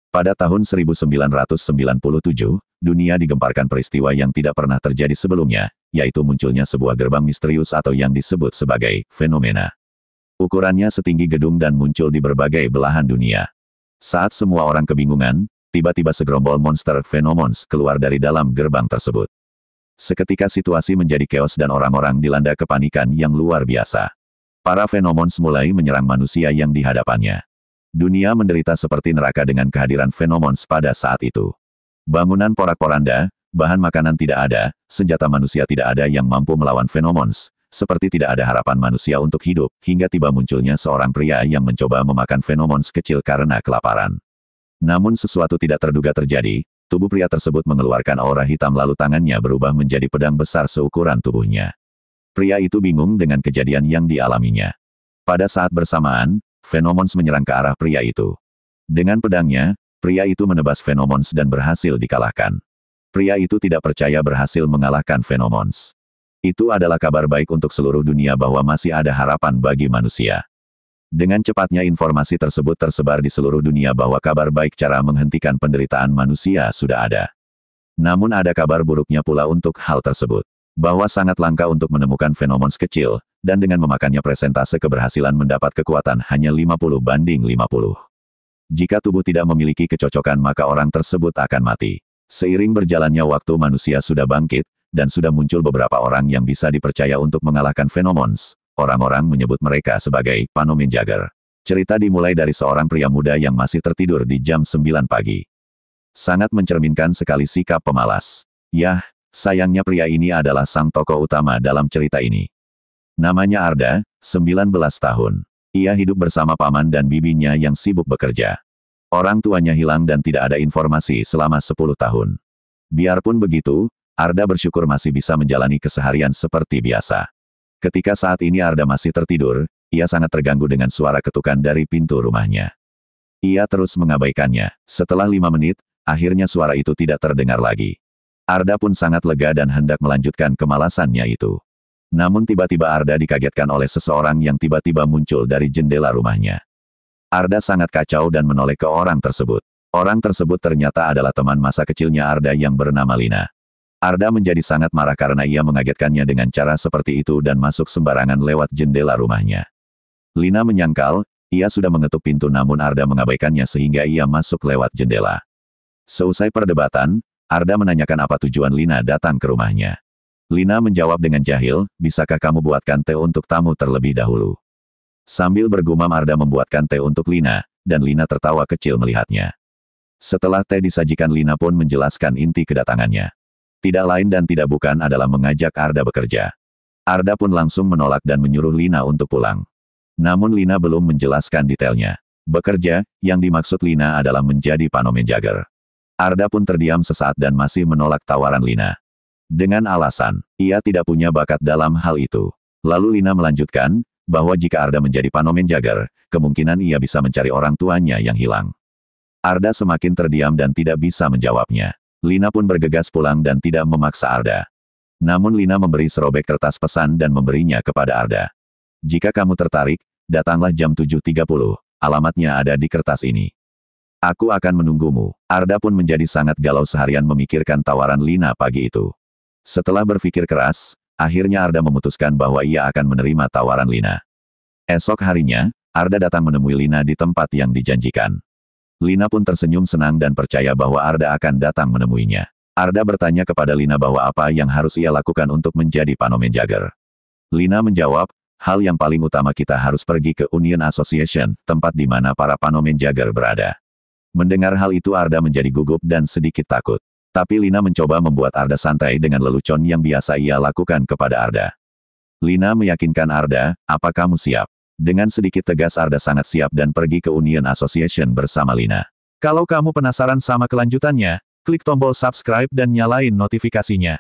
Pada tahun 1997, dunia digemparkan peristiwa yang tidak pernah terjadi sebelumnya, yaitu munculnya sebuah gerbang misterius atau yang disebut sebagai fenomena. Ukurannya setinggi gedung dan muncul di berbagai belahan dunia. Saat semua orang kebingungan, tiba-tiba segerombol monster Phenomons keluar dari dalam gerbang tersebut. Seketika situasi menjadi keos dan orang-orang dilanda kepanikan yang luar biasa. Para Phenomons mulai menyerang manusia yang di hadapannya. Dunia menderita seperti neraka dengan kehadiran Phenomons pada saat itu. Bangunan porak-poranda, bahan makanan tidak ada, senjata manusia tidak ada yang mampu melawan Phenomons, seperti tidak ada harapan manusia untuk hidup, hingga tiba munculnya seorang pria yang mencoba memakan Phenomons kecil karena kelaparan. Namun sesuatu tidak terduga terjadi, tubuh pria tersebut mengeluarkan aura hitam lalu tangannya berubah menjadi pedang besar seukuran tubuhnya. Pria itu bingung dengan kejadian yang dialaminya. Pada saat bersamaan, Phenomons menyerang ke arah pria itu. Dengan pedangnya, pria itu menebas Phenomons dan berhasil dikalahkan. Pria itu tidak percaya berhasil mengalahkan Phenomons. Itu adalah kabar baik untuk seluruh dunia bahwa masih ada harapan bagi manusia. Dengan cepatnya informasi tersebut tersebar di seluruh dunia bahwa kabar baik cara menghentikan penderitaan manusia sudah ada. Namun ada kabar buruknya pula untuk hal tersebut. Bahwa sangat langka untuk menemukan Phenomons kecil, dan dengan memakannya presentase keberhasilan mendapat kekuatan hanya 50/50. Jika tubuh tidak memiliki kecocokan maka orang tersebut akan mati. Seiring berjalannya waktu manusia sudah bangkit, dan sudah muncul beberapa orang yang bisa dipercaya untuk mengalahkan Phenomons. Orang-orang menyebut mereka sebagai Panomenjager. Cerita dimulai dari seorang pria muda yang masih tertidur di jam 9 pagi. Sangat mencerminkan sekali sikap pemalas. Yah, sayangnya pria ini adalah sang tokoh utama dalam cerita ini. Namanya Arda, 19 tahun. Ia hidup bersama paman dan bibinya yang sibuk bekerja. Orang tuanya hilang dan tidak ada informasi selama 10 tahun. Biarpun begitu, Arda bersyukur masih bisa menjalani keseharian seperti biasa. Ketika saat ini Arda masih tertidur, ia sangat terganggu dengan suara ketukan dari pintu rumahnya. Ia terus mengabaikannya. Setelah 5 menit, akhirnya suara itu tidak terdengar lagi. Arda pun sangat lega dan hendak melanjutkan kemalasannya itu. Namun tiba-tiba Arda dikagetkan oleh seseorang yang tiba-tiba muncul dari jendela rumahnya. Arda sangat kacau dan menoleh ke orang tersebut. Orang tersebut ternyata adalah teman masa kecilnya Arda yang bernama Lina. Arda menjadi sangat marah karena ia mengagetkannya dengan cara seperti itu dan masuk sembarangan lewat jendela rumahnya. Lina menyangkal, ia sudah mengetuk pintu namun Arda mengabaikannya sehingga ia masuk lewat jendela. Seusai perdebatan, Arda menanyakan apa tujuan Lina datang ke rumahnya. Lina menjawab dengan jahil, bisakah kamu buatkan teh untuk tamu terlebih dahulu? Sambil bergumam Arda membuatkan teh untuk Lina, dan Lina tertawa kecil melihatnya. Setelah teh disajikan Lina pun menjelaskan inti kedatangannya. Tidak lain dan tidak bukan adalah mengajak Arda bekerja. Arda pun langsung menolak dan menyuruh Lina untuk pulang. Namun Lina belum menjelaskan detailnya. Bekerja, yang dimaksud Lina adalah menjadi Panomenjager. Arda pun terdiam sesaat dan masih menolak tawaran Lina. Dengan alasan, ia tidak punya bakat dalam hal itu. Lalu Lina melanjutkan, bahwa jika Arda menjadi Panomenjager, kemungkinan ia bisa mencari orang tuanya yang hilang. Arda semakin terdiam dan tidak bisa menjawabnya. Lina pun bergegas pulang dan tidak memaksa Arda. Namun Lina memberi serobek kertas pesan dan memberinya kepada Arda. Jika kamu tertarik, datanglah jam 7.30, alamatnya ada di kertas ini. Aku akan menunggumu. Arda pun menjadi sangat galau seharian memikirkan tawaran Lina pagi itu. Setelah berpikir keras, akhirnya Arda memutuskan bahwa ia akan menerima tawaran Lina. Esok harinya, Arda datang menemui Lina di tempat yang dijanjikan. Lina pun tersenyum senang dan percaya bahwa Arda akan datang menemuinya. Arda bertanya kepada Lina bahwa apa yang harus ia lakukan untuk menjadi Panomenjager. Lina menjawab, hal yang paling utama kita harus pergi ke Union Association, tempat di mana para Panomenjager berada. Mendengar hal itu Arda menjadi gugup dan sedikit takut. Tapi Lina mencoba membuat Arda santai dengan lelucon yang biasa ia lakukan kepada Arda. Lina meyakinkan Arda, apa kamu siap? Dengan sedikit tegas Arda sangat siap dan pergi ke Union Association bersama Lina. Kalau kamu penasaran sama kelanjutannya, klik tombol subscribe dan nyalain notifikasinya.